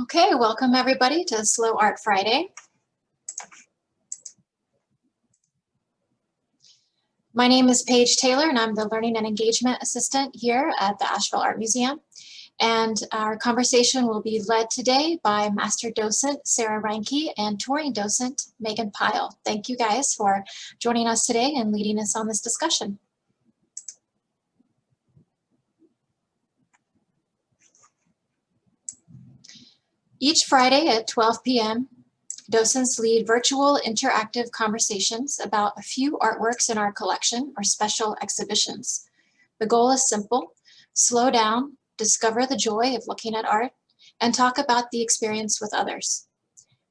Okay, welcome everybody to Slow Art Friday. My name is Paige Taylor and I'm the Learning and Engagement Assistant here at the Asheville Art Museum. And our conversation will be led today by Master Docent Sarah Reincke and Touring Docent Megan Pyle. Thank you guys for joining us today and leading us on this discussion. Each Friday at 12 p.m., docents lead virtual interactive conversations about a few artworks in our collection or special exhibitions. The goal is simple: slow down, discover the joy of looking at art, and talk about the experience with others.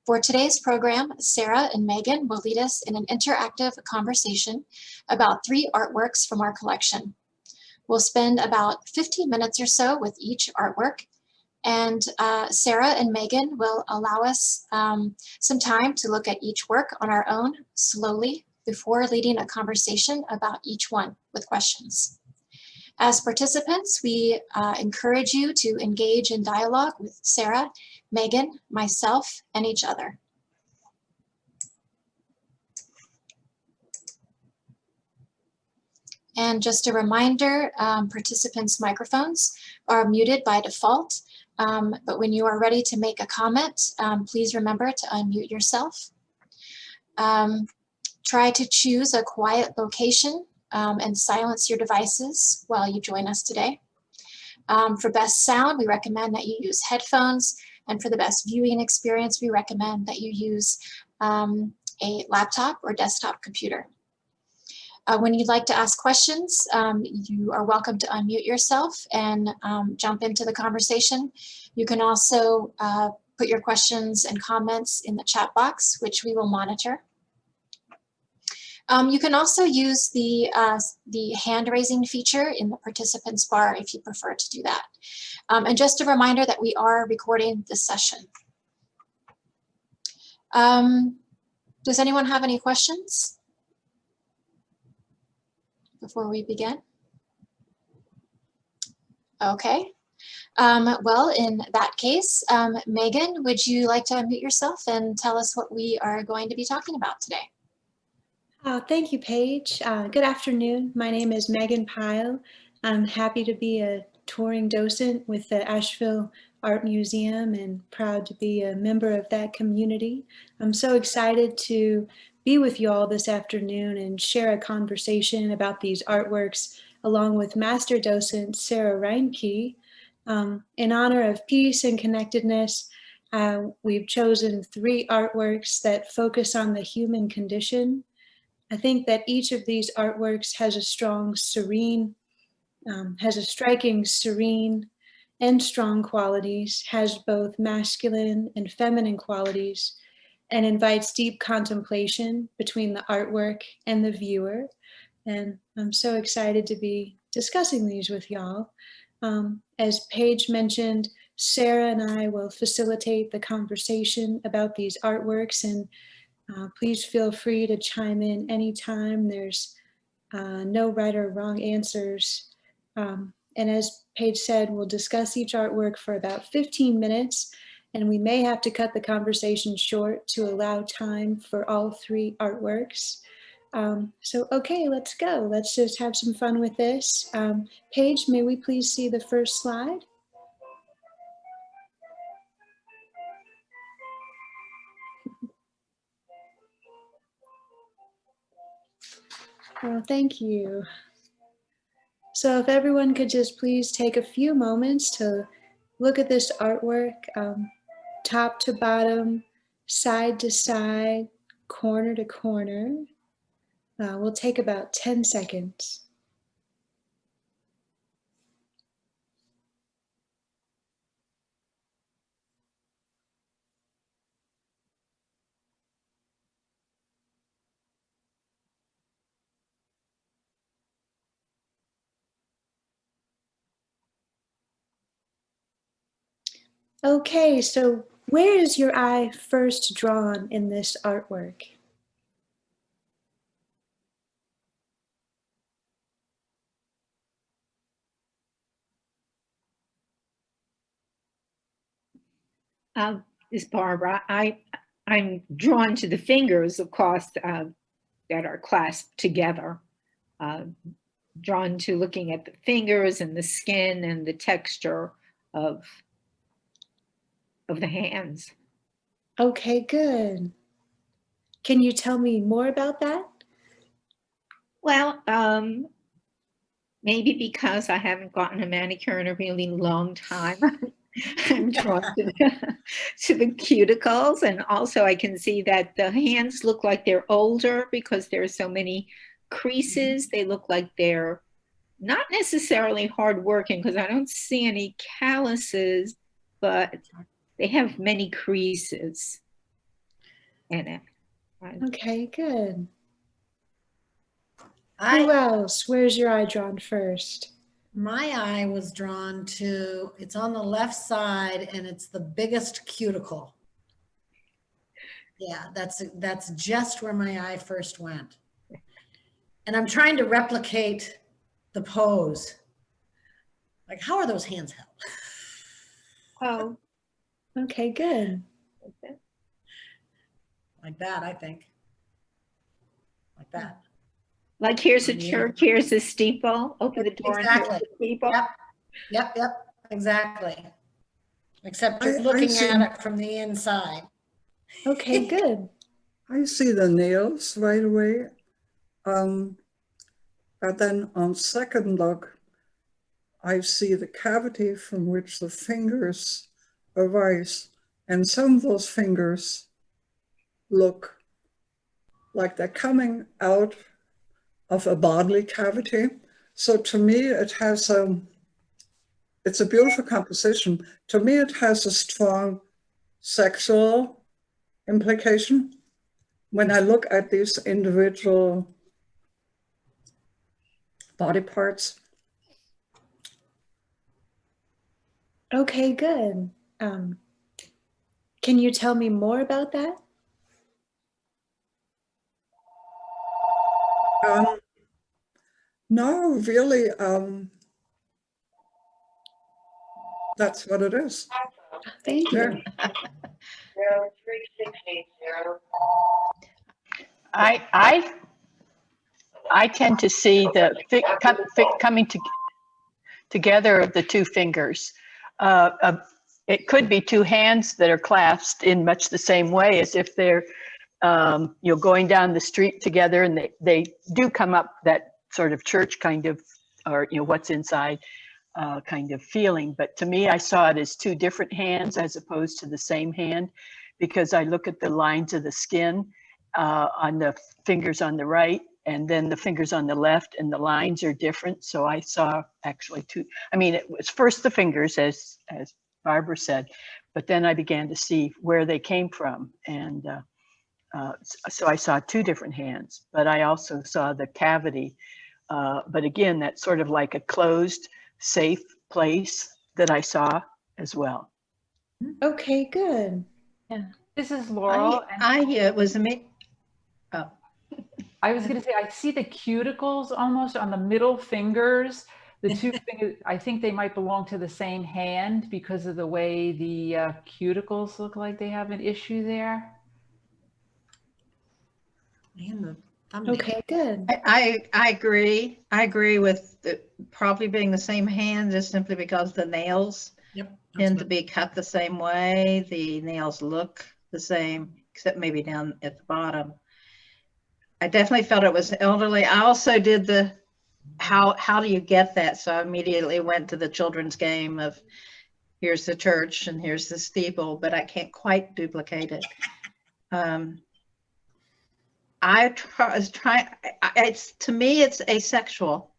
For today's program, Sarah and Megan will lead us in an interactive conversation about 3 artworks from our collection. We'll spend about 15 minutes or so with each artwork, and Sarah and Megan will allow us some time to look at each work on our own slowly before leading a conversation about each one with questions. As participants, we encourage you to engage in dialogue with Sarah, Megan, myself, and each other. And just a reminder, participants' microphones are muted by default. But when you are ready to make a comment, please remember to unmute yourself. Try to choose a quiet location and silence your devices while you join us today. For best sound, we recommend that you use headphones, and for the best viewing experience, we recommend that you use a laptop or desktop computer. When you'd like to ask questions, you are welcome to unmute yourself and jump into the conversation. You can also put your questions and comments in the chat box, which we will monitor. You can also use the hand raising feature in the participants bar if you prefer to do that. And just a reminder that we are recording this session. Does anyone have any questions before we begin? Okay. Well, in that case, Megan, would you like to unmute yourself and tell us what we are going to be talking about today? Thank you, Paige. Good afternoon. My name is Megan Pyle. I'm happy to be a touring docent with the Asheville Art Museum and proud to be a member of that community. I'm so excited to be with you all this afternoon and share a conversation about these artworks along with Master Docent Sarah Reincke. In honor of peace and connectedness, we've chosen 3 artworks that focus on the human condition. I think that each of these artworks has a striking serene and strong qualities, has both masculine and feminine qualities, and invites deep contemplation between the artwork and the viewer. And I'm so excited to be discussing these with y'all. As Paige mentioned, Sarah and I will facilitate the conversation about these artworks, and please feel free to chime in anytime. There's no right or wrong answers. And as Paige said, we'll discuss each artwork for about 15 minutes, and we may have to cut the conversation short to allow time for all 3 artworks. So, okay, let's go. Let's just have some fun with this. Paige, may we please see the first slide? Oh, thank you. So if everyone could just please take a few moments to look at this artwork, top to bottom, side to side, corner to corner. We'll take about 10 seconds. Okay, so where is your eye first drawn in this artwork? This is Barbara. I'm drawn to the fingers, of course, that are clasped together. Drawn to looking at the fingers and the skin and the texture of the hands. Okay, good. Can you tell me more about that? Well, maybe because I haven't gotten a manicure in a really long time. I'm drawn to the cuticles, and also I can see that the hands look like they're older because there are so many creases. They look like they're not necessarily hardworking because I don't see any calluses, but they have many creases in it. Okay, good. Who else? Where's your eye drawn first? My eye was drawn to, it's on the left side and it's the biggest cuticle. Yeah, that's just where my eye first went. And I'm trying to replicate the pose. Like, how are those hands held? Oh, okay, good. Like that, I think. Like that. Like here's a church, here's a steeple. Open the door Exactly. and here's the steeple. Yep, exactly. Except you're looking at it from the inside. Okay, good. I see the nails right away. But then on second look, I see the cavity from which the fingers arise. And some of those fingers look like they're coming out of a bodily cavity. So to me, it's a beautiful composition. To me, it has a strong sexual implication. When I look at these individual body parts. Okay, good. Can you tell me more about that? No, really, that's what it is. Thank you. I tend to see the coming together of the two fingers. It could be two hands that are clasped in much the same way as if they're going down the street together, and they do come up that sort of church kind of, or what's inside kind of feeling. But to me, I saw it as two different hands as opposed to the same hand, because I look at the lines of the skin on the fingers on the right, and then the fingers on the left, and the lines are different. So I saw actually two. I mean, it was first the fingers, as Barbara said, but then I began to see where they came from, and so I saw two different hands. But I also saw the cavity. But again, that's sort of like a closed, safe place that I saw as well. Okay, good. Yeah, this is Laurel. Was me. Oh. I was going to say, I see the cuticles almost on the middle fingers. The two fingers, I think they might belong to the same hand because of the way the cuticles look like they have an issue there. Okay, good. I agree. I agree with it probably being the same hand, just simply because the nails tend to be cut the same way. The nails look the same, except maybe down at the bottom. I definitely felt it was elderly. I also did the how do you get that? So I immediately went to the children's game of here's the church and here's the steeple, but I can't quite duplicate it. To me, it's asexual.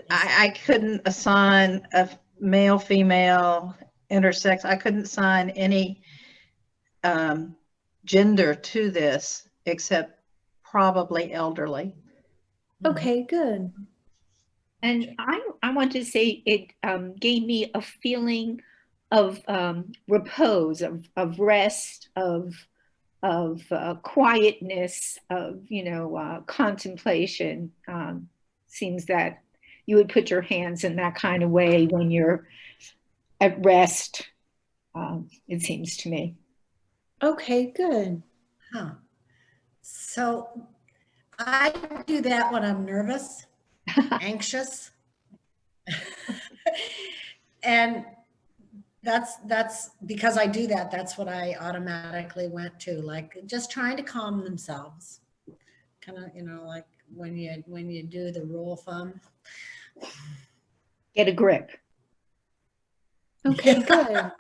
I couldn't assign a male, female, intersex. I couldn't assign any gender to this except probably elderly. Okay, good. And I want to say it gave me a feeling of repose, of rest, of quietness, of contemplation. Seems that you would put your hands in that kind of way when you're at rest it seems to me. Okay, good. Huh. So I do that when I'm nervous, anxious. And that's because I do that. That's what I automatically went to, like just trying to calm themselves. Kind of, like when you do the rule of thumb. Get a grip. Okay, good.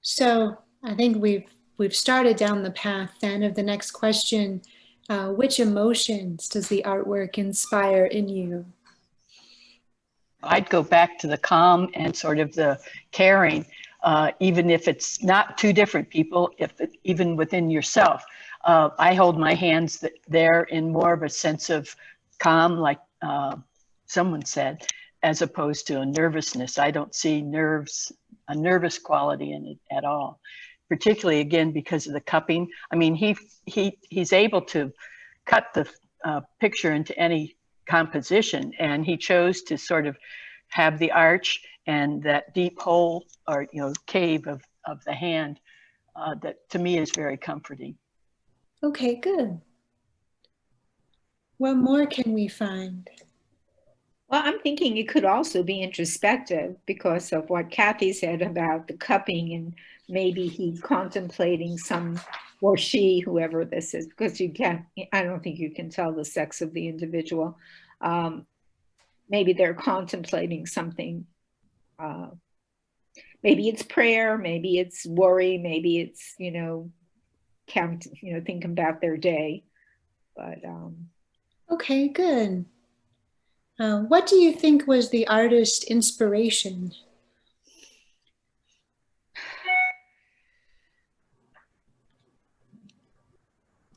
So I think we've started down the path then of the next question. Which emotions does the artwork inspire in you? I'd go back to the calm and sort of the caring, even if it's not two different people, even within yourself. I hold my hands there in more of a sense of calm, like someone said, as opposed to a nervousness. I don't see a nervous quality in it at all, particularly again because of the cupping. I mean, he's able to cut the picture into any composition, and he chose to sort of have the arch and that deep hole or cave of the hand that to me is very comforting. Okay, good. What more can we find? Well, I'm thinking it could also be introspective because of what Kathy said about the cupping, and maybe he's contemplating or she, whoever this is, because I don't think you can tell the sex of the individual. Maybe they're contemplating something. Maybe it's prayer, maybe it's worry, maybe it's, thinking about their day. But okay, good. What do you think was the artist's inspiration?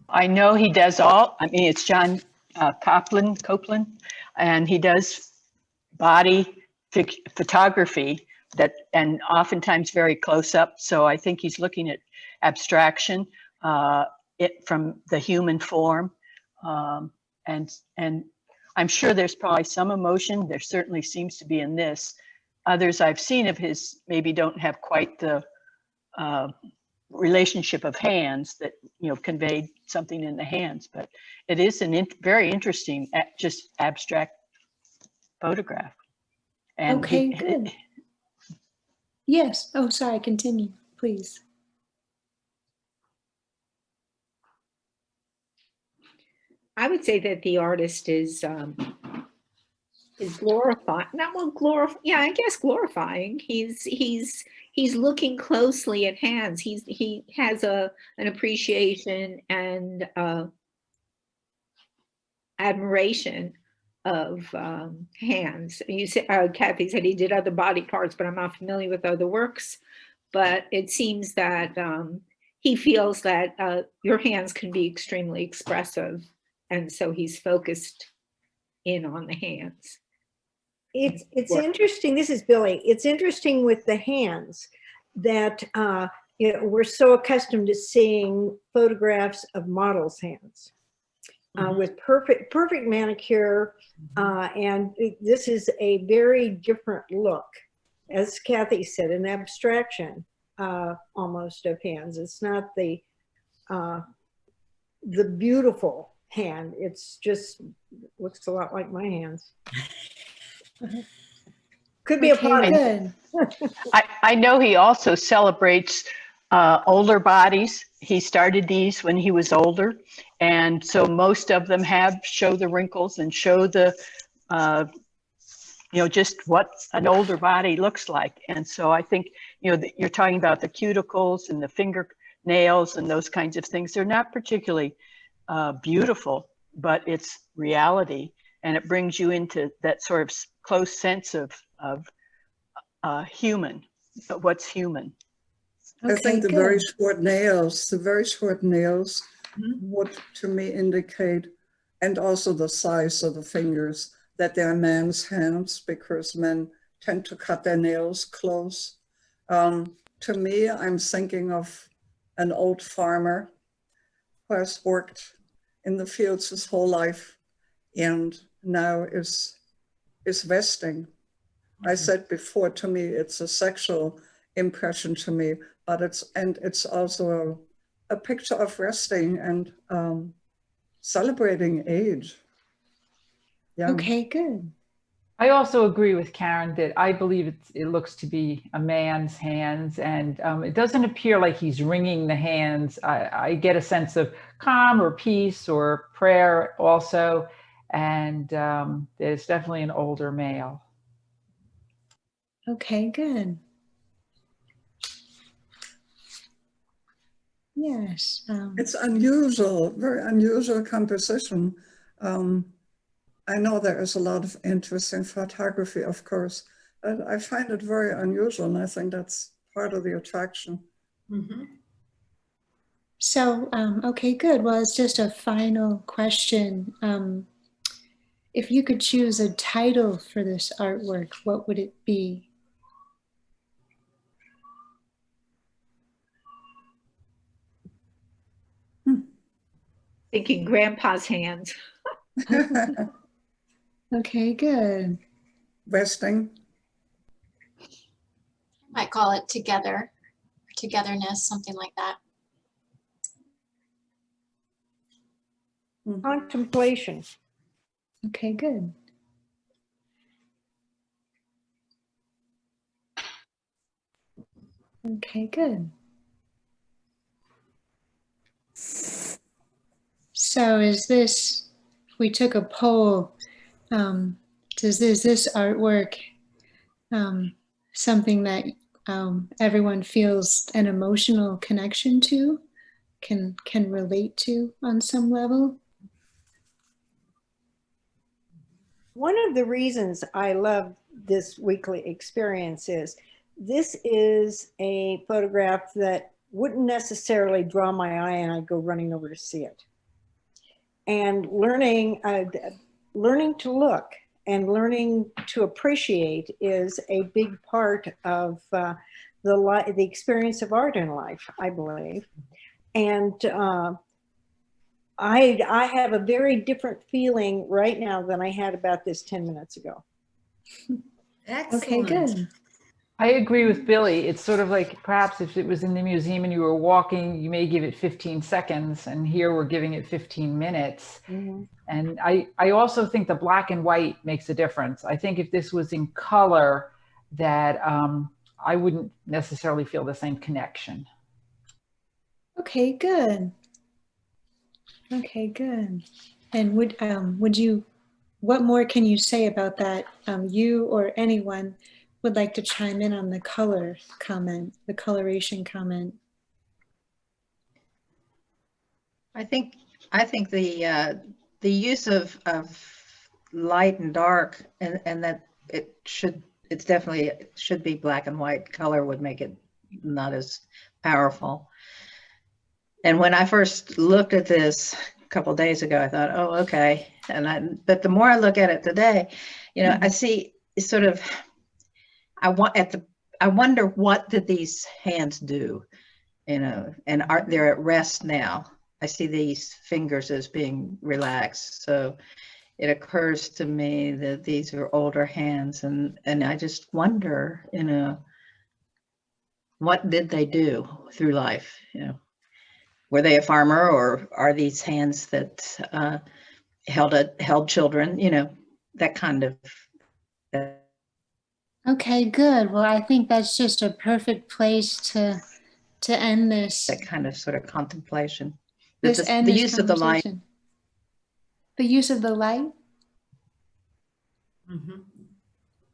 I know he does it's John Copeland, and he does body photography and oftentimes very close up. So I think he's looking at abstraction from the human form. And I'm sure there's probably some emotion. There certainly seems to be in this. Others I've seen of his maybe don't have quite the relationship of hands that conveyed something in the hands, but it is very interesting just abstract photograph. And okay, good. Yes. Oh, sorry. Continue, please. I would say that the artist is glorifying, I guess glorifying. He's looking closely at hands. He has an appreciation and admiration of hands. You said, Kathy said he did other body parts, but I'm not familiar with other works. But it seems that he feels that your hands can be extremely expressive, and so he's focused in on the hands. It's interesting. This is Billy. It's interesting with the hands that we're so accustomed to seeing photographs of models' hands with perfect manicure, and this is a very different look, as Kathy said, an abstraction almost of hands. It's not the beautiful hand. It's just looks a lot like my hands. Could be okay, a good. I know he also celebrates older bodies. He started these when he was older, and so most of them show the wrinkles and show the just what an older body looks like. And so I think you're talking about the cuticles and the fingernails and those kinds of things. They're not particularly beautiful, but it's reality, and it brings you into that sort of close sense of human, what's human. Okay, I think the good. very short nails would to me indicate, and also the size of the fingers, that they're man's hands, because men tend to cut their nails close. To me, I'm thinking of an old farmer who has worked in the fields his whole life and now is resting. I said before, to me, it's a sexual impression to me, but it's also a picture of resting and celebrating age. Yeah. Okay, good. I also agree with Karen that I believe it looks to be a man's hands, and it doesn't appear like he's wringing the hands. I get a sense of calm or peace or prayer also, and there's definitely an older male. Okay, good. Yes. It's unusual, very unusual composition. I know there is a lot of interest in photography, of course, but I find it very unusual, and I think that's part of the attraction. Mm-hmm. So, okay, good. Well, it's just a final question. If you could choose a title for this artwork, what would it be? Thinking grandpa's hands. Okay, good. Resting. Might call it together, or togetherness, something like that. Contemplation. Okay, good. Okay, good. So is this, if we took a poll, is this artwork something that everyone feels an emotional connection to, can relate to on some level? One of the reasons I love this weekly experience is this is a photograph that wouldn't necessarily draw my eye and I'd go running over to see it. And learning to look and learning to appreciate is a big part of the experience of art in life, I believe. And I have a very different feeling right now than I had about this 10 minutes ago. Excellent. Okay, good. I agree with Billy. It's sort of like perhaps if it was in the museum and you were walking, you may give it 15 seconds, and here we're giving it 15 minutes. Mm-hmm. And I also think the black and white makes a difference. I think if this was in color, that I wouldn't necessarily feel the same connection. Okay, good. Okay, good. And would you, what more can you say about that? You or anyone would like to chime in on the color comment, the coloration comment? I think the use of light and dark, and that it's definitely should be black and white. Color would make it not as powerful. And when I first looked at this a couple of days ago, I thought, oh, okay. But the more I look at it today, I see sort of, I wonder what did these hands do, and they're at rest now. I see these fingers as being relaxed. So it occurs to me that these are older hands, and I just wonder, what did they do through life? Were they a farmer, or are these hands that held children? That kind of. Okay, good. Well, I think that's just a perfect place to end this. That kind of sort of contemplation. The use of the light. The use of the light? Mm-hmm.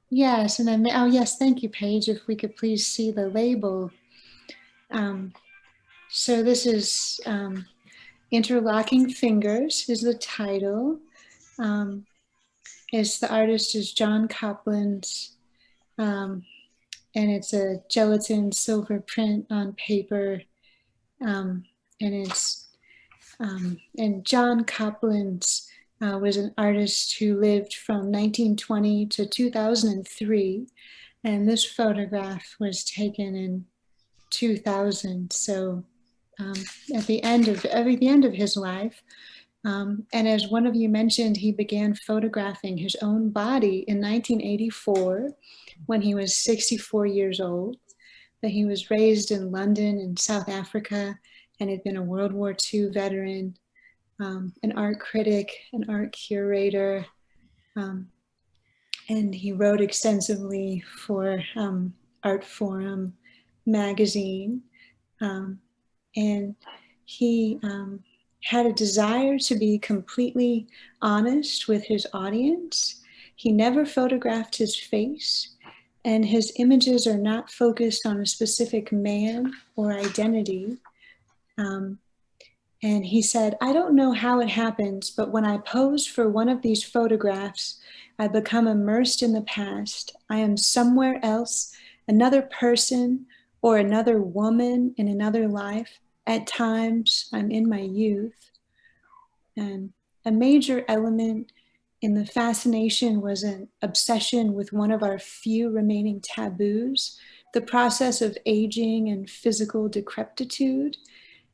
Yes, and then, oh yes, thank you, Paige. If we could please see the label. So this is Interlocking Fingers is the title. The artist is John Copeland, and it's a gelatin silver print on paper, and John Copeland was an artist who lived from 1920 to 2003, and this photograph was taken in 2000. So at the end of his life, And as one of you mentioned, he began photographing his own body in 1984 when he was 64 years old. That he was raised in London in South Africa and had been a World War II veteran, an art critic, an art curator, and he wrote extensively for Art Forum magazine. And he had a desire to be completely honest with his audience. He never photographed his face, and his images are not focused on a specific man or identity. And he said, I don't know how it happens, but when I pose for one of these photographs, I become immersed in the past. I am somewhere else, another person or another woman in another life. At times, I'm in my youth. And a major element in the fascination was an obsession with one of our few remaining taboos, the process of aging and physical decrepitude,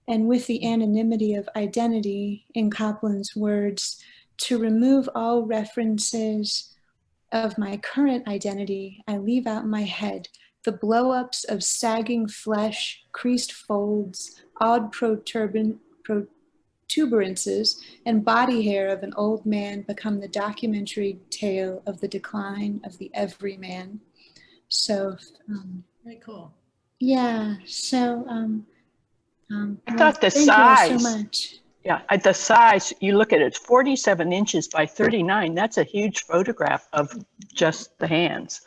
and with the anonymity of identity, in Copeland's words, to remove all references of my current identity, I leave out my head, the blow-ups of sagging flesh, creased folds, odd protuberances, and body hair of an old man become the documentary tale of the decline of the everyman. So, Very cool. yeah, so, I thought the thank size, you all so much. yeah, at the size, you look at it, it's 47 inches by 39. That's a huge photograph of just the hands.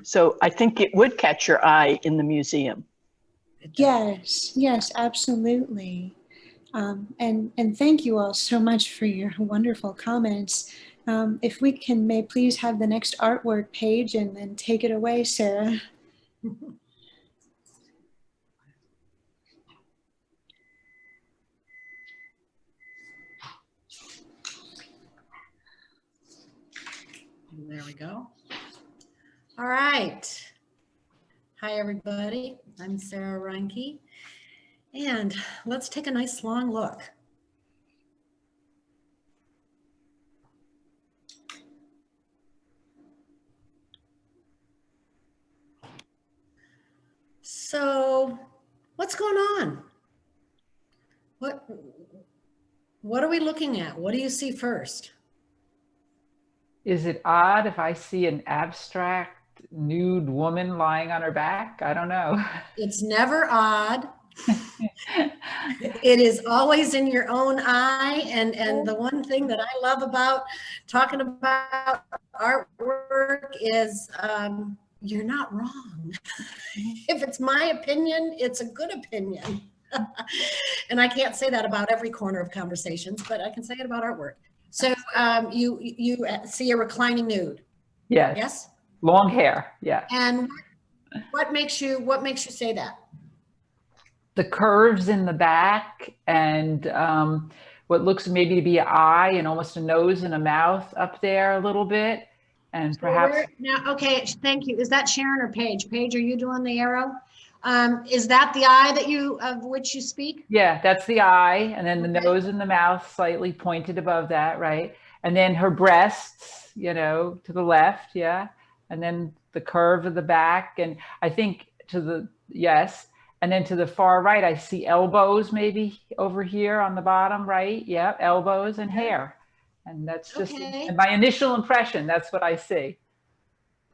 So I think it would catch your eye in the museum. Yes, yes, absolutely. And thank you all so much for your wonderful comments. If we can, may please have the next artwork page and then take it away, Sarah. There we go. All right. Hi, everybody. I'm Sarah Reincke. And let's take a nice long look. So what's going on? What are we looking at? What do you see first? Is it odd if I see an abstract nude woman lying on her back? I don't know. It's never odd. It is always in your own eye. And the one thing that I love about talking about artwork is you're not wrong. If it's my opinion, it's a good opinion. And I can't say that about every corner of conversations, but I can say it about artwork. So you see a reclining nude. Yes. Yes. Long hair. Yeah. And what makes you say that? The curves in the back and what looks maybe to be an eye and almost a nose and a mouth up there a little bit. And perhaps. Now, okay, thank you. Is that Sharon or Paige? Paige, are you doing the arrow? Is that the eye of which you speak? Yeah, that's the eye. And then the nose and the mouth slightly pointed above that, right? And then her breasts, to the left, yeah. And then the curve of the back. And I think yes. And then to the far right, I see elbows maybe over here on the bottom, right? Yeah, elbows and hair. And that's just my initial impression. That's what I see.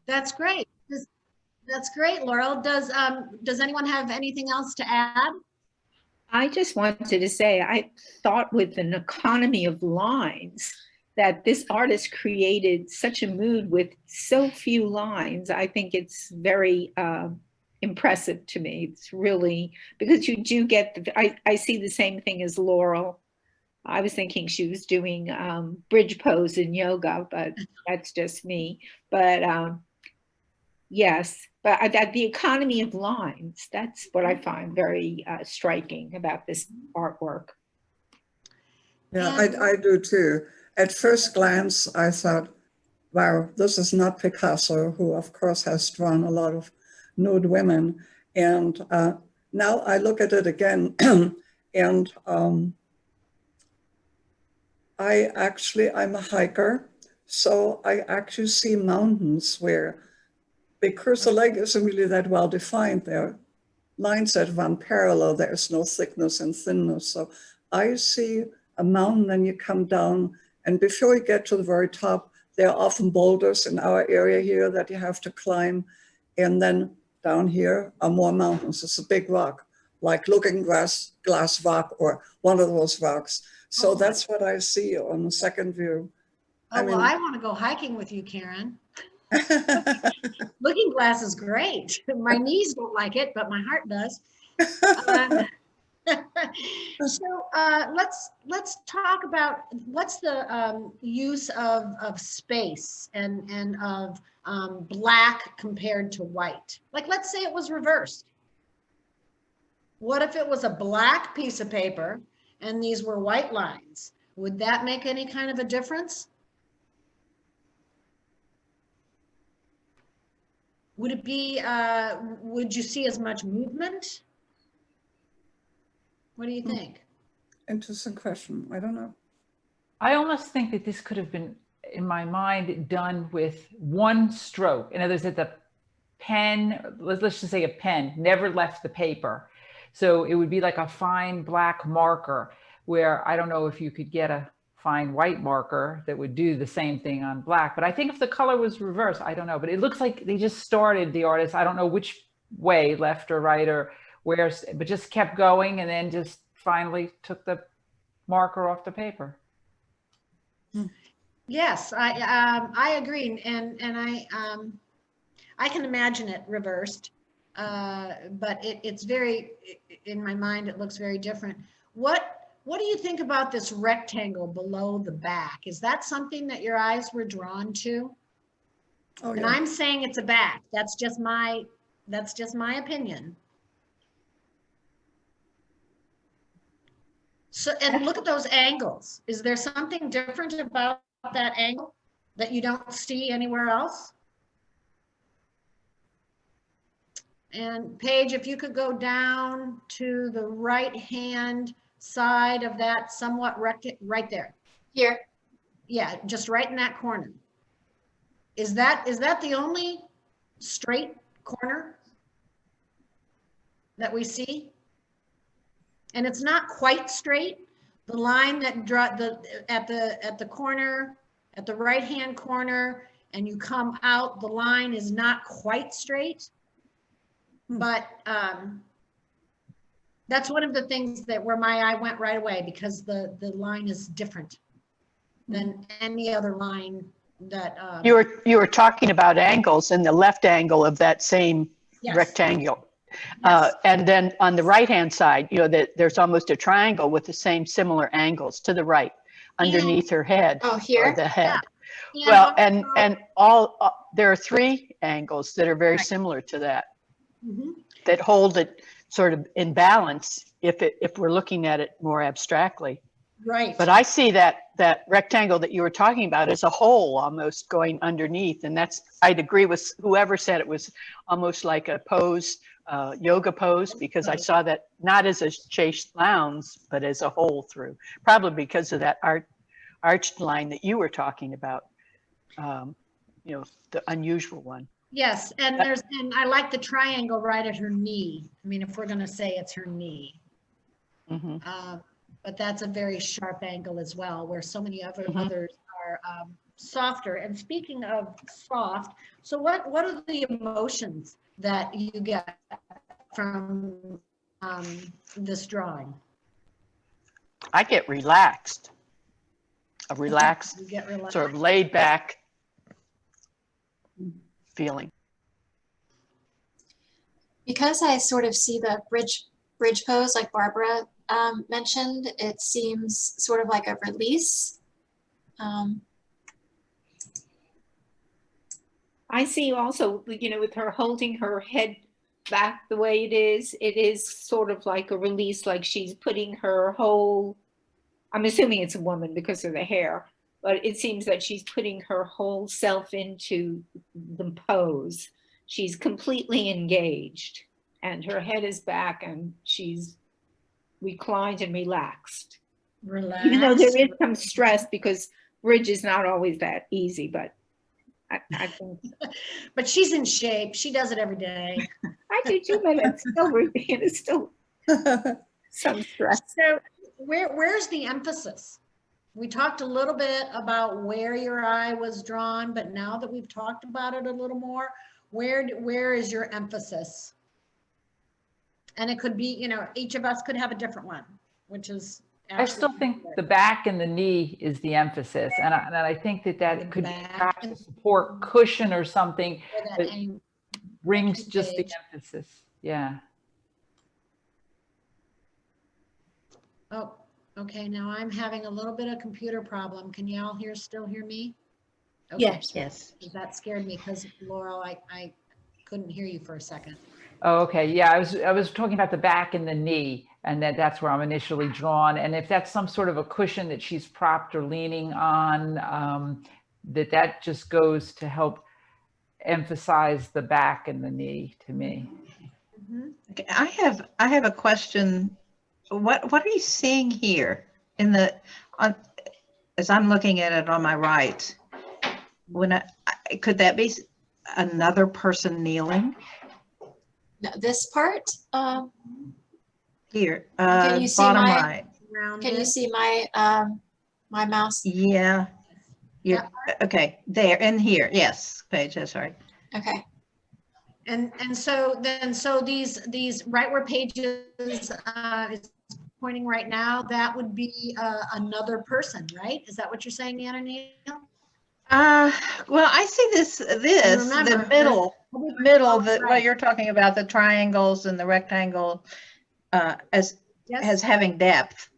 That's great. That's great, Laurel. Does anyone have anything else to add? I just wanted to say, I thought with an economy of lines that this artist created such a mood with so few lines. I think it's very impressive to me. It's really, because you do get, I see the same thing as Laurel. I was thinking she was doing bridge pose in yoga, but that's just me. But yes, but the economy of lines, that's what I find very striking about this artwork. Yeah, I do too. At first glance, I thought, wow, this is not Picasso, who of course has drawn a lot of nude women. And now I look at it again and I'm a hiker, so I actually see mountains where, because the leg isn't really that well defined, there are lines that run parallel, there is no thickness and thinness. So I see a mountain, then you come down, and before you get to the very top, there are often boulders in our area here that you have to climb. And then down here are more mountains. It's a big rock, like Looking Glass Rock or one of those rocks. So that's what I see on the second view. Oh, well, I want to go hiking with you, Karen. Looking Glass is great. My knees don't like it, but my heart does. So let's talk about what's the use of space and of black compared to white. Like, let's say it was reversed. What if it was a black piece of paper and these were white lines? Would that make any kind of a difference? Would it be, would you see as much movement? What do you think? Interesting question. I don't know. I almost think that this could have been, in my mind, done with one stroke. In other words, that the pen, let's just say a pen, never left the paper. So it would be like a fine black marker, where I don't know if you could get a fine white marker that would do the same thing on black. But I think if the color was reversed, I don't know. But it looks like they just started, the artist, I don't know which way, left or right or where, but just kept going and then just finally took the marker off the paper. Yes, I agree, and I can imagine it reversed, but it's very, in my mind, it looks very different. What do you think about this rectangle below the back? Is that something that your eyes were drawn to? Oh, And yeah. I'm saying it's a back. That's just my opinion. So, and look at those angles. Is there something different about that angle that you don't see anywhere else? And Paige, if you could go down to the right-hand side of that somewhat right there. Here. Yeah, just right in that corner. Is that the only straight corner that we see? And it's not quite straight. The line that at the corner, at the right-hand corner, and you come out, the line is not quite straight. But that's one of the things that where my eye went right away, because the line is different than any other line that You were talking about angles, and the left angle of that same yes. rectangle. Yes. And then on the right-hand side, you know, that there's almost a triangle with the same similar angles to the right, underneath her head. Oh, here? Or the head. Yeah. Well, and all there are three angles that are very similar to that, that hold it sort of in balance if we're looking at it more abstractly. Right. But I see that rectangle that you were talking about as a hole almost going underneath, and I'd agree with whoever said it was almost like a pose, yoga pose, because I saw that not as a chaste lounge, but as a hole through, probably because of that arched line that you were talking about, you know, the unusual one. Yes, and I like the triangle right at her knee. I mean, if we're going to say it's her knee. But that's a very sharp angle as well, where so many others are softer. And speaking of soft, so what are the emotions that you get from this drawing? I get relaxed, a relaxed, You get relaxed. sort of laid back feeling. Because I sort of see the bridge pose like Barbara mentioned, it seems sort of like a release. I see also, you know, with her holding her head back the way it is sort of like a release, like she's putting her whole, I'm assuming it's a woman because of the hair, but it seems that she's putting her whole self into the pose. She's completely engaged and her head is back and she's reclined and relaxed. Relax. Even though there is some stress because bridge is not always that easy, but I think But she's in shape. She does it every day. I do too, but it's still some stress. So where's the emphasis? We talked a little bit about where your eye was drawn, but now that we've talked about it a little more, where is your emphasis? And it could be, you know, each of us could have a different one, which is. I still think the back and the knee is the emphasis. And I think that could be perhaps a support cushion or something that brings just the emphasis. Yeah. Oh, okay. Now I'm having a little bit of computer problem. Can y'all still hear me? Okay. Yes. That scared me because Laurel, I couldn't hear you for a second. Oh, okay. Yeah, I was talking about the back and the knee, and that's where I'm initially drawn. And if that's some sort of a cushion that she's propped or leaning on, that just goes to help emphasize the back and the knee to me. Mm-hmm. Okay, I have a question. What are you seeing here in the as I'm looking at it on my right? When could that be another person kneeling? No, this part, Here, can you see bottom my- right. can you see my my mouse? Yeah. Yeah. Okay. There and here. Yes. Paige. That's right. Okay. And so these right where Paige is pointing right now, that would be another person, right? Is that what you're saying, Anna Neal? Well, I see remember, the middle, what you're talking about, the triangles and the rectangle, as having depth.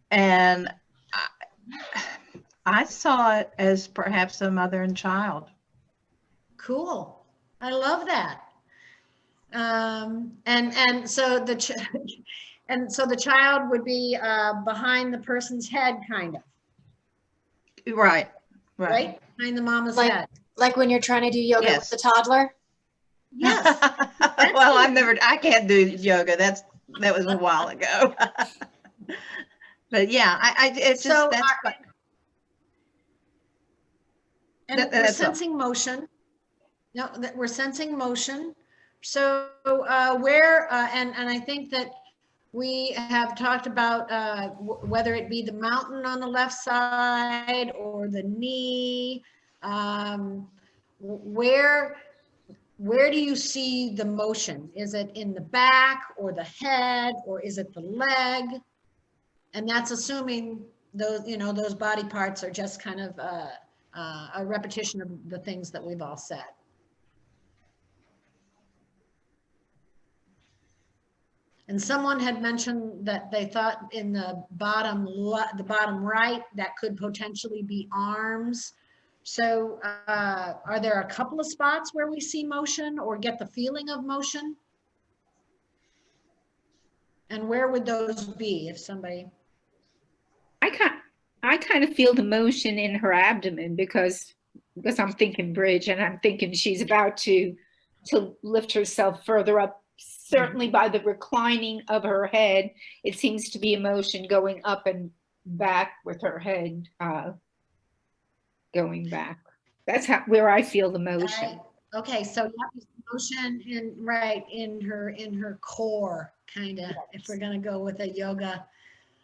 And I saw it as perhaps a mother and child. Cool. I love that. And so the child would be behind the person's head, kind of. Right. Right? Behind the mama's Like- head. Like when you're trying to do yoga Yes. with the toddler. Yes. Well, I can't do yoga. That was a while ago. But yeah, it's just, So that's and we're that's all. sensing motion. No, that we're sensing motion. So where and I think that we have talked about whether it be the mountain on the left side or the knee. Where do you see the motion? Is it in the back or the head, or is it the leg? And that's assuming those body parts are just kind of a repetition of the things that we've all said. And someone had mentioned that they thought in the bottom right, that could potentially be arms. So are there a couple of spots where we see motion or get the feeling of motion? And where would those be if somebody? I kind of feel the motion in her abdomen because I'm thinking bridge and I'm thinking she's about to lift herself further up. Certainly by the reclining of her head, it seems to be a motion going up and back with her head going back. That's where I feel the motion. Okay, so you have motion in her core, kind of. If we're gonna go with a yoga.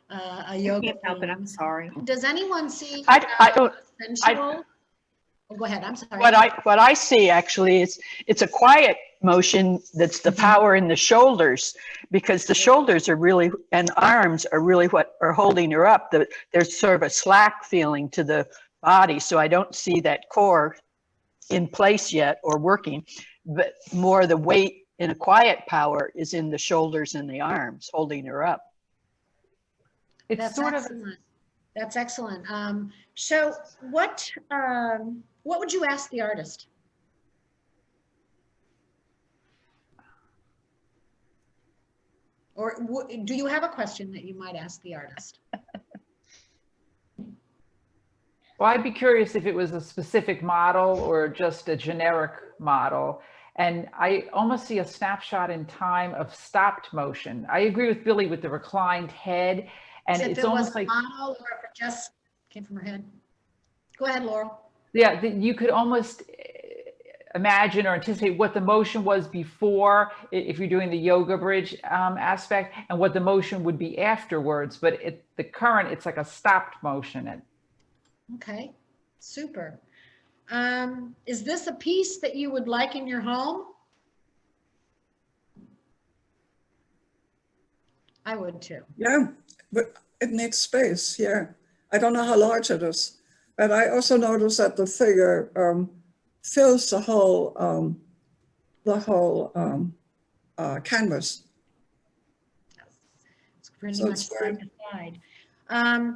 I can't help it. I'm sorry. Does anyone see I don't. sensual? Oh, go ahead. I'm sorry. What I see actually is it's a quiet motion that's the power in the shoulders, because the shoulders are really, and arms are really what are holding her up. There's sort of a slack feeling to the body. So I don't see that core in place yet or working, but more the weight in a quiet power is in the shoulders and the arms holding her up. It's That's sort excellent. That's excellent. So what would you ask the artist? Or do you have a question that you might ask the artist? Well, I'd be curious if it was a specific model or just a generic model. And I almost see a snapshot in time of stopped motion. I agree with Billy with the reclined head. And If it's it was almost a like, model or if it just came from her head. Go ahead, Laurel. yeah, you could almost imagine or anticipate what the motion was before, if you're doing the yoga bridge aspect, and what the motion would be afterwards. But the current, it's like a stopped motion. Okay, super. Is this a piece that you would like in your home? I would too. Yeah, but it needs space. Yeah, I don't know how large it is, but I also noticed that the figure fills the whole canvas. It's pretty So much it's very- side to side.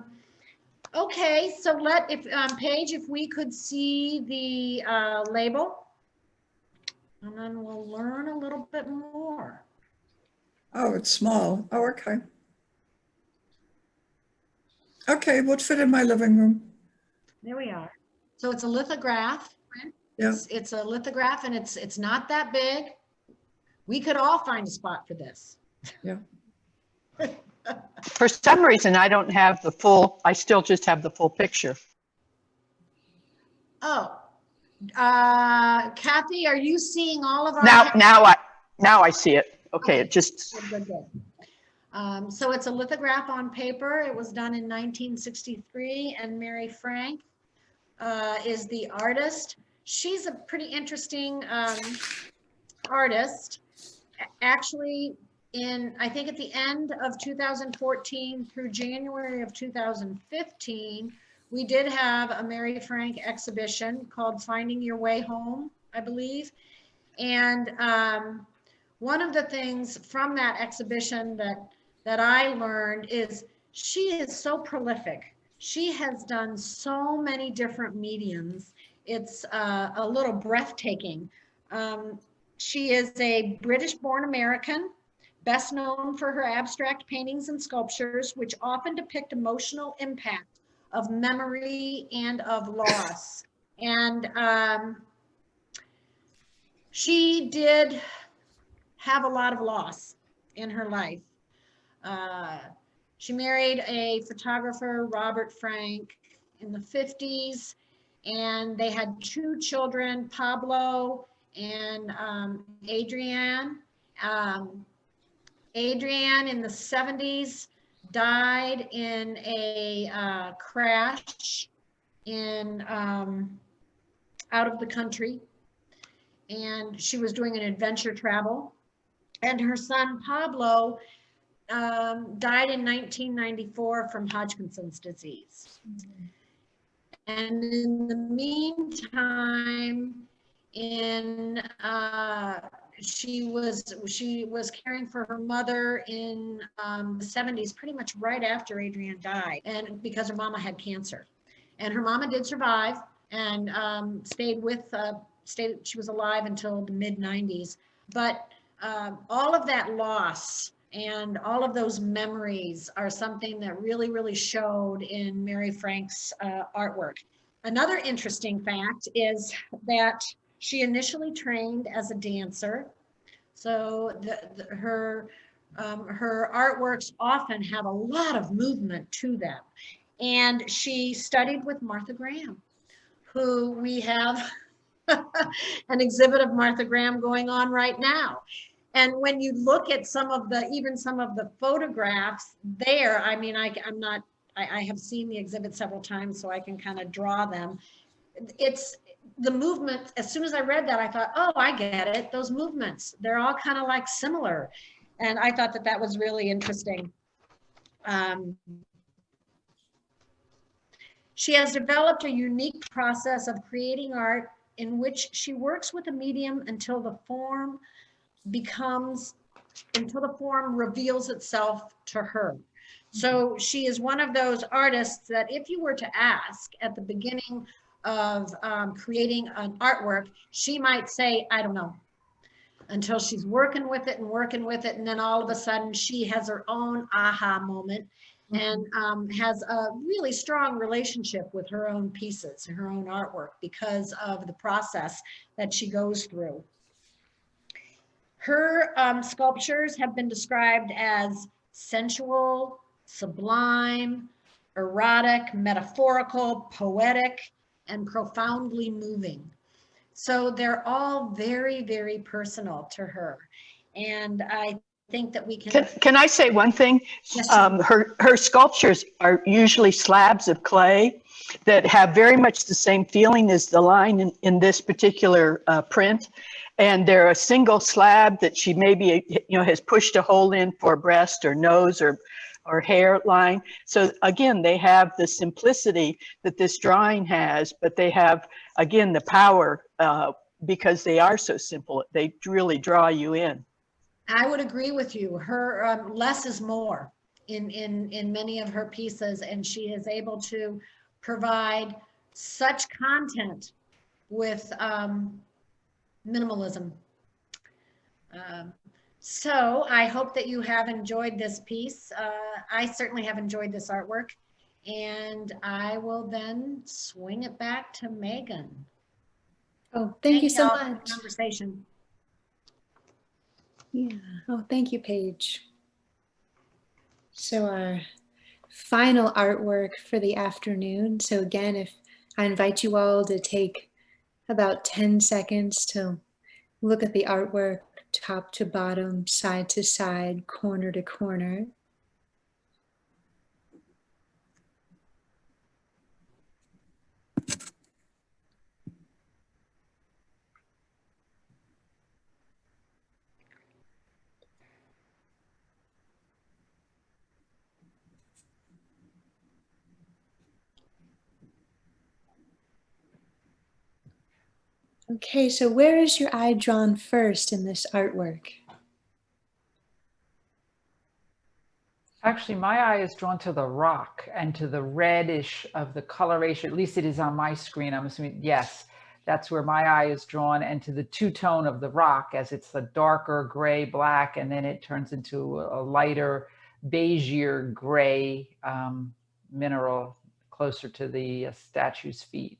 Okay, so Paige, if we could see the label, and then we'll learn a little bit more. Oh, it's small. Oh, okay. Okay, would fit in my living room. There we are. So it's a lithograph. Yeah. It's a lithograph, and it's not that big. We could all find a spot for this. Yeah. For some reason, I don't have the full, I still just have the full picture. Oh, Kathy, are you seeing all of our? Now I see it. Okay, it just, Good. So it's a lithograph on paper. It was done in 1963, and Mary Frank is the artist. She's a pretty interesting artist. Actually, I think at the end of 2014 through January of 2015, we did have a Mary Frank exhibition called Finding Your Way Home, I believe. And one of the things from that exhibition that I learned is she is so prolific. She has done so many different mediums. It's a little breathtaking. She is a British-born American, best known for her abstract paintings and sculptures, which often depict emotional impact of memory and of loss. And she did have a lot of loss in her life. She married a photographer, Robert Frank, in the 50s, and they had 2 children, Pablo and Adrienne. Adrienne in the 70s died in a crash in out of the country, and she was doing an adventure travel. And her son Pablo died in 1994 from Hodgkin's disease. Mm-hmm. And in the meantime, she was caring for her mother in the 70s, pretty much right after Adrienne died, and because her mama had cancer. And her mama did survive and stayed. She was alive until the mid 90s. But all of that loss and all of those memories are something that really, really showed in Mary Frank's artwork. Another interesting fact is that she initially trained as a dancer. So her artworks often have a lot of movement to them. And she studied with Martha Graham, who we have an exhibit of Martha Graham going on right now. And when you look at even some of the photographs there, I mean, I have seen the exhibit several times, so I can kind of draw them. It's the movement. As soon as I read that, I thought, oh, I get it. Those movements, they're all kind of like similar. And I thought that was really interesting. She has developed a unique process of creating art in which she works with a medium until the form reveals itself to her. So she is one of those artists that if you were to ask at the beginning of creating an artwork, she might say, I don't know, until she's working with it. And then all of a sudden she has her own aha moment and has a really strong relationship with her own pieces, her own artwork, because of the process that she goes through. Her sculptures have been described as sensual, sublime, erotic, metaphorical, poetic, and profoundly moving. So they're all very, very personal to her. And I think that we Can I say one thing? Yes, sure. Her sculptures are usually slabs of clay that have very much the same feeling as the line in this particular print. And they're a single slab that she maybe, has pushed a hole in for breast or nose or hairline. So again, they have the simplicity that this drawing has, but they have, again, the power because they are so simple. They really draw you in. I would agree with you. Her less is more in many of her pieces, and she is able to provide such content with minimalism. So I hope that you have enjoyed this piece. I certainly have enjoyed this artwork, and I will then swing it back to Megan. Oh, thank you so y'all for the much. Conversation. Yeah. Oh, thank you, Paige. So our final artwork for the afternoon. So again, if I invite you all to take about 10 seconds to look at the artwork top to bottom, side to side, corner to corner. Okay, so where is your eye drawn first in this artwork? Actually, my eye is drawn to the rock and to the reddish of the coloration. At least it is on my screen. I'm assuming, yes, that's where my eye is drawn, and to the two-tone of the rock as it's the darker gray black, and then it turns into a lighter beigeier gray mineral closer to the statue's feet.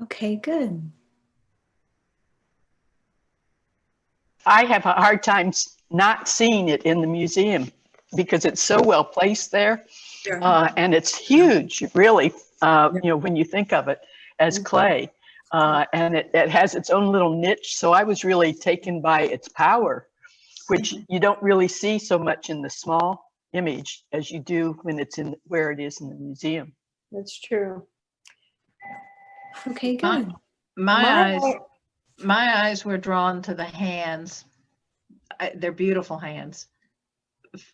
Okay, good. I have a hard time not seeing it in the museum because it's so well placed there. Yeah. And it's huge, really, when you think of it as clay. And it has its own little niche. So I was really taken by its power, which you don't really see so much in the small image as you do when it's in where it is in the museum. That's true. Okay, good. My eyes were drawn to the hands. They're beautiful hands,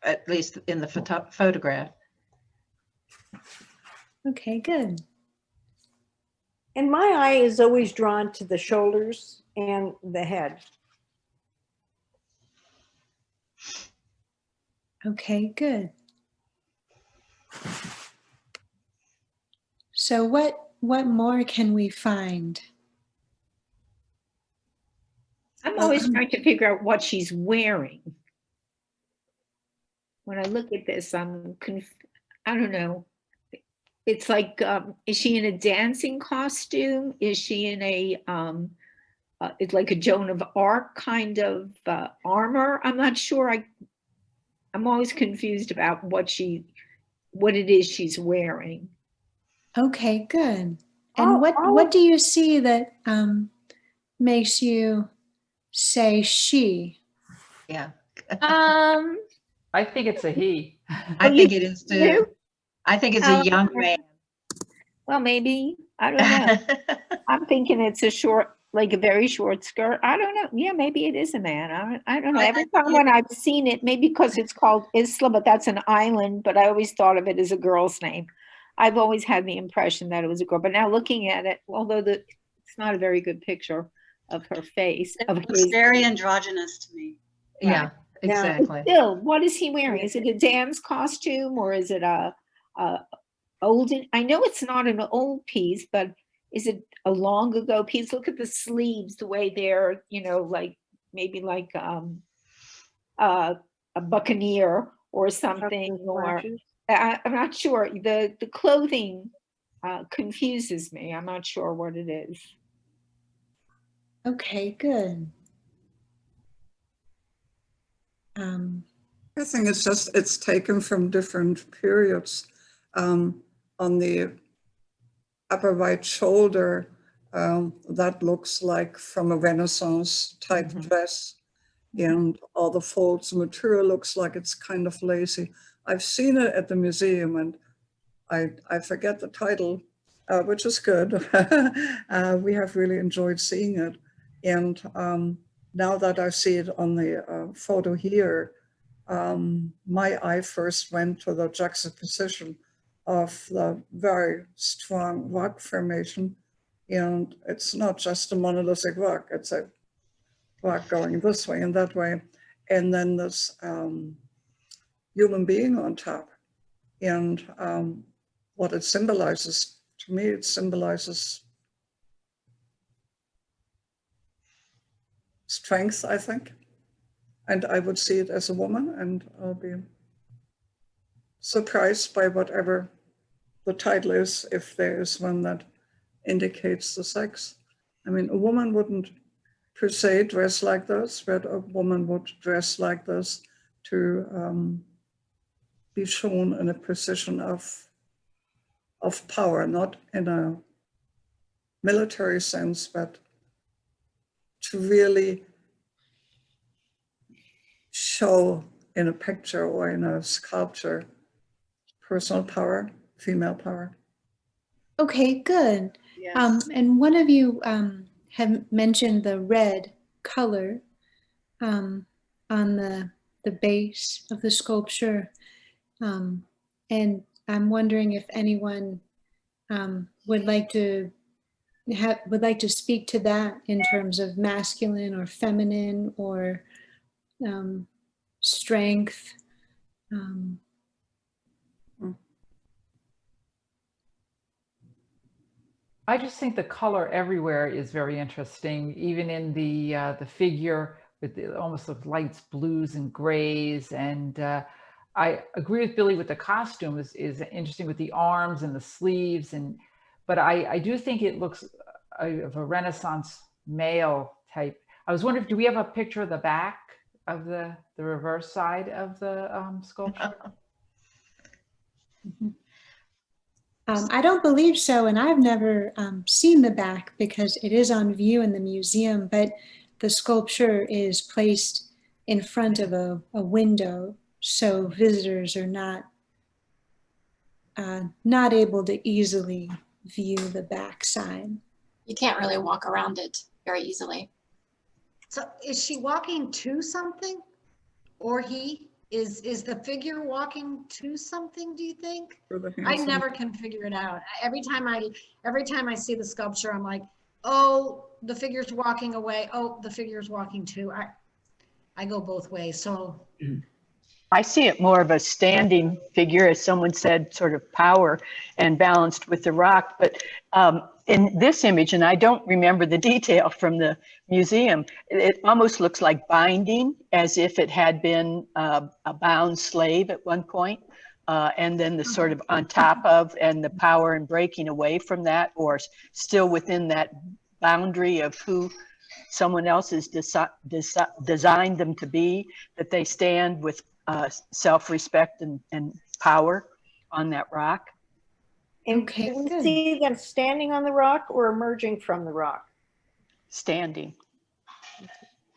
at least in the photograph. Okay, good. And my eye is always drawn to the shoulders and the head. Okay, good. So what more can we find? I'm always trying to figure out what she's wearing. When I look at this, I don't know. It's like, is she in a dancing costume? Is she in a, it's like a Joan of Arc kind of armor? I'm not sure. I'm always confused about what it is she's wearing. Okay, good. And what do you see that makes you say she? Yeah. I think it's a he. I think it is too. I think it's a young man. Well, maybe. I don't know. I'm thinking it's like a very short skirt. I don't know. Yeah, maybe it is a man. I don't know. Every time when I've seen it, maybe because it's called Isla, but that's an island, but I always thought of it as a girl's name. I've always had the impression that it was a girl, but now looking at it, although it's not a very good picture of her face. It looks very androgynous to me. Yeah, exactly. Still, what is he wearing? Is it a dance costume or is it a old? I know it's not an old piece, but is it a long ago piece? Look at the sleeves, the way they're, like maybe like a buccaneer or something, or I'm not sure. The clothing confuses me. I'm not sure what it is. Okay, good. I think it's just, it's taken from different periods. On the upper right shoulder, that looks like from a Renaissance type dress, and all the folds, the material looks like it's kind of lacy. I've seen it at the museum, and I forget the title, which is good. We have really enjoyed seeing it. And now that I see it on the photo here, my eye first went to the juxtaposition of the very strong rock formation. And it's not just a monolithic rock, it's a rock going this way and that way. And then this human being on top. And what it symbolizes, to me, it symbolizes strength, I think. And I would see it as a woman, and I'll be surprised by whatever the title is, if there is one that indicates the sex. I mean, a woman wouldn't per se dress like this, but a woman would dress like this to be shown in a position of power, not in a military sense, but to really show in a picture or in a sculpture personal power, female power. Okay, good. Yes. And one of you have mentioned the red color on the base of the sculpture. And I'm wondering if anyone would like to speak to that in terms of masculine or feminine or strength. I just think the color everywhere is very interesting, even in the figure with almost the lights, blues and grays. And I agree with Billy with the costume is interesting with the arms and the sleeves. But I do think it looks of a Renaissance male type. I was wondering, do we have a picture of the back of the reverse side of the sculpture? I don't believe so, and I've never seen the back because it is on view in the museum, but the sculpture is placed in front of a window, so visitors are not able to easily view the back side. You can't really walk around it very easily. So is she walking to something, or he? Is the figure walking to something, do you think? I never can figure it out. Every time I see the sculpture, I'm like, oh, the figure's walking away. Oh, the figure's walking too. I go both ways. So I see it more of a standing figure, as someone said, sort of power and balanced with the rock. But in this image, and I don't remember the detail from the museum, it almost looks like binding, as if it had been a bound slave at one point, and then the sort of on top of, and the power and breaking away from that, or still within that boundary of who someone else has designed them to be, that they stand with self-respect and power on that rock. And Okay, do we good. see them standing on the rock or emerging from the rock? Standing.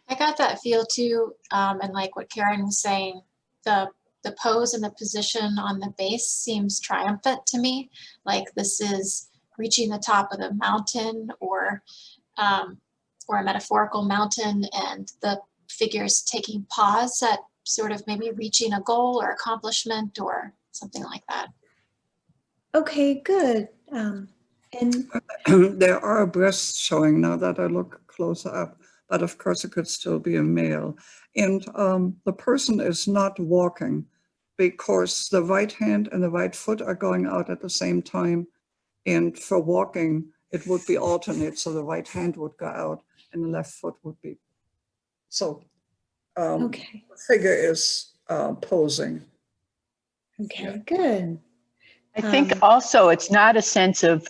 I got that feel too, and like what Karen was saying, the pose and the position on the base seems triumphant to me. Like this is reaching the top of the mountain, or a metaphorical mountain, and the figure's taking pause at sort of maybe reaching a goal or accomplishment or something like that. Okay, good. And There are breasts showing now that I look closer up, but of course it could still be a male. And the person is not walking because the right hand and the right foot are going out at the same time. And for walking, it would be alternate. So the right hand would go out and the left foot would be. So okay, the figure is posing. okay, good. I think also it's not a sense of,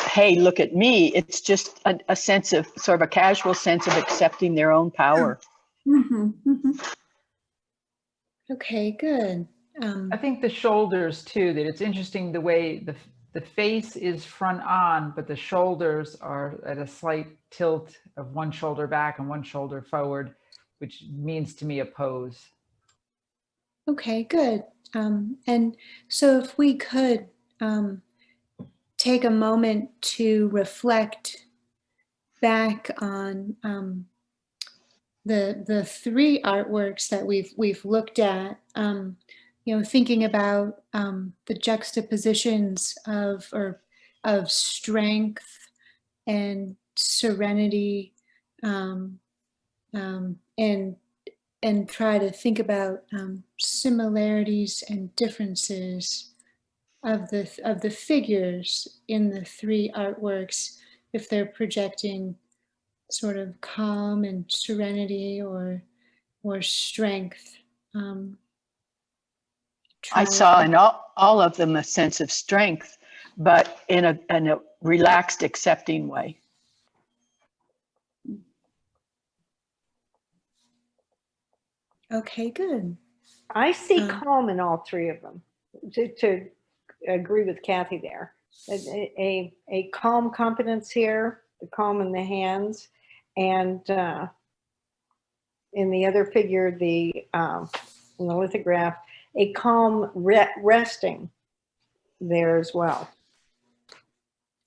hey, look at me. It's just a sense of, sort of a casual sense of accepting their own power. Mm-hmm, mm-hmm. Okay, good. I think the shoulders too, that it's interesting the way the face is front on, but the shoulders are at a slight tilt of one shoulder back and one shoulder forward, which means to me a pose. Okay, good. And so if we could take a moment to reflect back on the three artworks that we've looked at, you know, thinking about the juxtapositions of strength and serenity, and try to think about similarities and differences of the figures in the three artworks, if they're projecting sort of calm and serenity or strength. I saw in all of them a sense of strength, but in a relaxed, accepting way. Okay, good. I see calm in all three of them, to agree with Kathy there. A calm competence here, the calm in the hands, and in the other figure, in the lithograph, a calm resting there as well.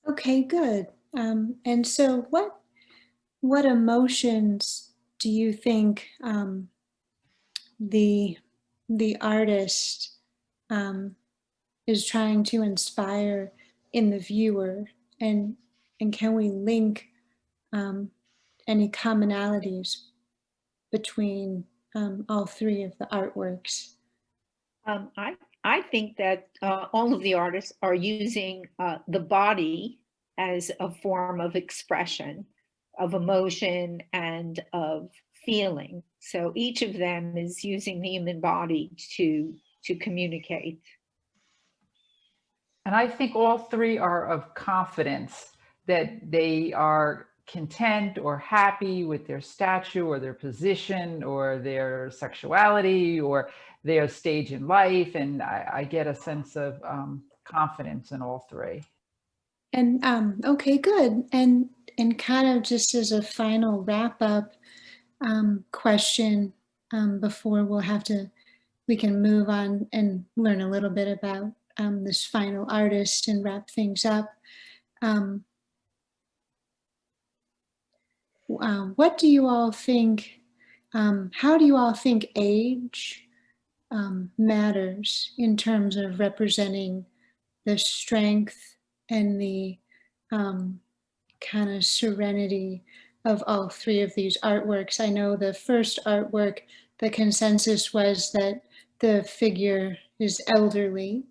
Okay, good. And so what emotions do you think the artist is trying to inspire in the viewer, and can we link any commonalities between all three of the artworks? I think that all of the artists are using the body as a form of expression, of emotion and of feeling. So each of them is using the human body to communicate. And I think all three are of confidence, that they are content or happy with their stature or their position or their sexuality or their stage in life. And I get a sense of confidence in all three. And okay, good. And kind of just as a final wrap up question before we can move on and learn a little bit about this final artist and wrap things up. What do you all think, how do you all think age matters in terms of representing the strength and the kind of serenity of all three of these artworks? I know the first artwork, the consensus was that the figure is elderly,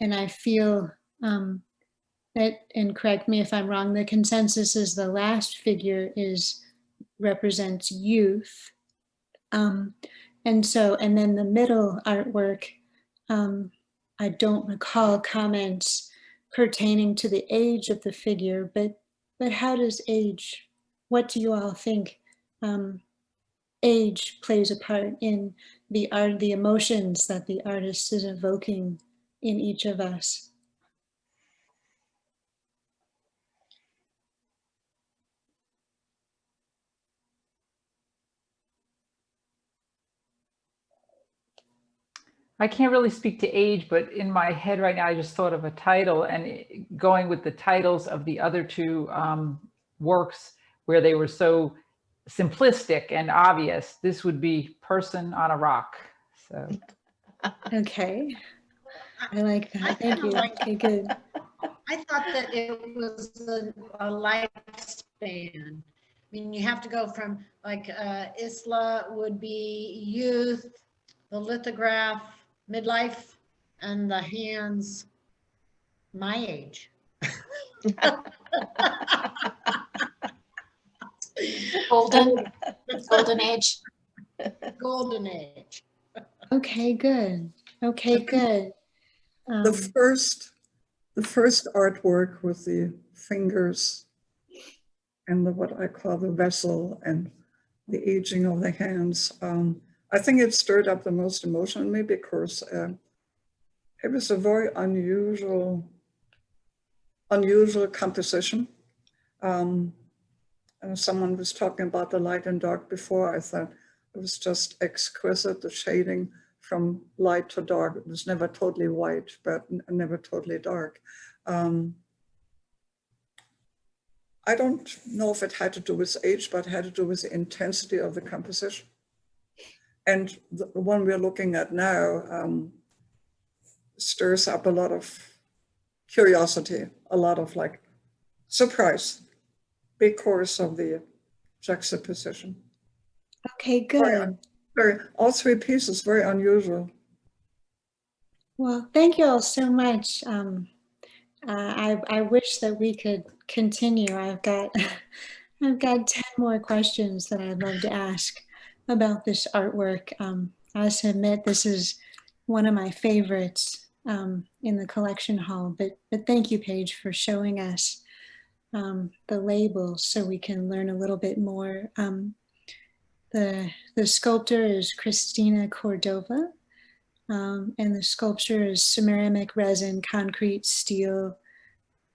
and I feel that, and correct me if I'm wrong, the consensus is the last figure represents youth. And then the middle artwork, I don't recall comments pertaining to the age of the figure, but how does age, what do you all think age plays a part in the emotions that the artist is evoking in each of us? I can't really speak to age, but in my head right now, I just thought of a title, and going with the titles of the other two works where they were so simplistic and obvious, this would be Person on a Rock. So. Okay, I like that. Thank you. Okay, good. I thought that it was a lifespan. I mean, you have to go from like Isla would be youth, the lithograph, midlife, and the hands, my age. Golden age. Golden age. Okay, good. Okay, good. The first artwork with the fingers and what I call the vessel and the aging of the hands, I think it stirred up the most emotion in me because it was a very unusual composition. And someone was talking about the light and dark before. I thought it was just exquisite, the shading from light to dark. It was never totally white, but never totally dark. I don't know if it had to do with age, but it had to do with the intensity of the composition. And the one we're looking at now stirs up a lot of curiosity, a lot of like surprise because of the juxtaposition. Okay, good. All three pieces, very unusual. Well, thank you all so much. I wish that we could continue. I've got 10 more questions that I'd love to ask about this artwork. I must admit, this is one of my favorites in the collection hall, but thank you, Paige, for showing us the labels so we can learn a little bit more. The sculptor is Christina Cordova, and the sculpture is ceramic resin, concrete, steel,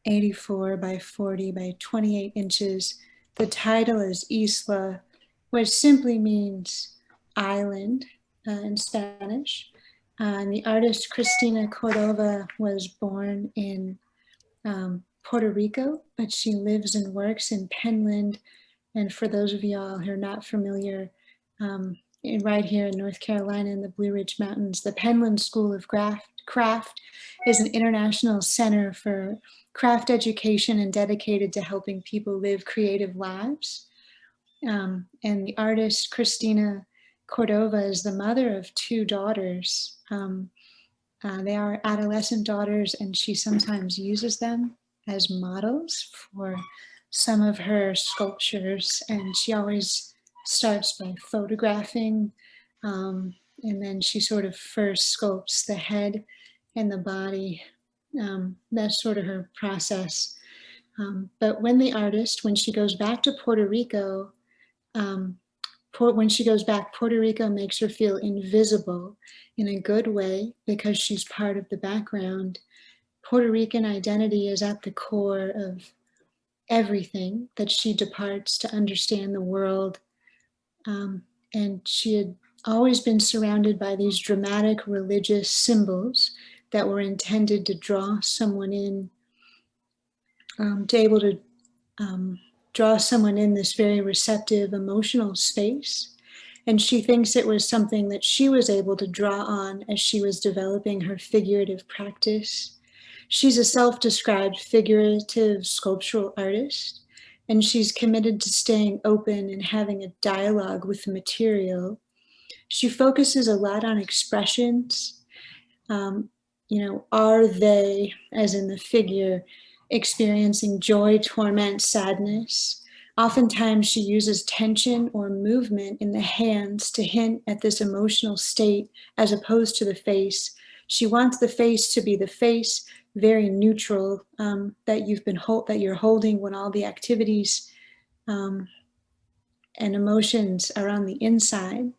84 by 40 by 28 inches. The title is Isla, which simply means island in Spanish. And the artist Christina Cordova was born in Puerto Rico, but she lives and works in Penland. And for those of y'all who are not familiar, right here in North Carolina in the Blue Ridge Mountains, the Penland School of Craft is an international center for craft education and dedicated to helping people live creative lives. And the artist Christina Cordova is the mother of 2 daughters. They are adolescent daughters, and she sometimes uses them as models for some of her sculptures. And she always starts by photographing, and then she sort of first sculpts the head and the body. That's sort of her process. But when she goes back to Puerto Rico, Puerto Rico makes her feel invisible in a good way because she's part of the background. Puerto Rican identity is at the core of everything that she departs to understand the world. And she had always been surrounded by these dramatic religious symbols that were intended to draw someone in, draw someone in this very receptive emotional space. And she thinks it was something that she was able to draw on as she was developing her figurative practice. She's a self-described figurative sculptural artist, and she's committed to staying open and having a dialogue with the material. She focuses a lot on expressions. Are they, as in the figure, experiencing joy, torment, sadness? Oftentimes she uses tension or movement in the hands to hint at this emotional state as opposed to the face. She wants the face to be the face, very neutral, that you're holding when all the activities and emotions are on the inside.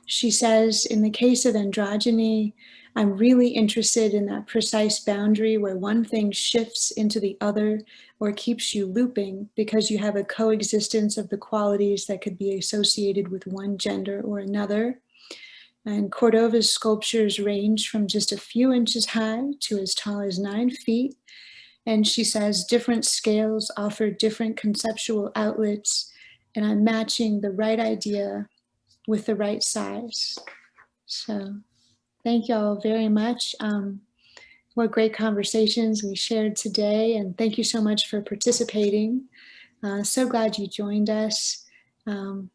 She says, in the case of androgyny, I'm really interested in that precise boundary where one thing shifts into the other or keeps you looping because you have a coexistence of the qualities that could be associated with one gender or another. And Cordova's sculptures range from just a few inches high to as tall as 9 feet. And she says different scales offer different conceptual outlets, and I'm matching the right idea with the right size. So thank you all very much. What great conversations we shared today, and thank you so much for participating. So glad you joined us. And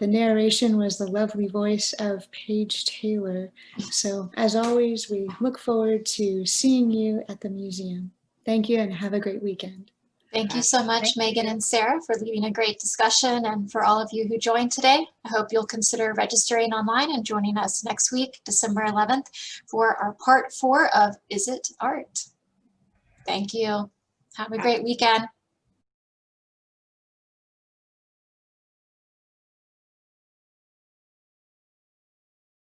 the narration was the lovely voice of Paige Taylor. So as always, we look forward to seeing you at the museum. Thank you and have a great weekend. Thank you so much, Megan and Sarah, for leading a great discussion, and for all of you who joined today. I hope you'll consider registering online and joining us next week, December 11th, for our part 4 of Is It Art? Thank you. Have a great weekend.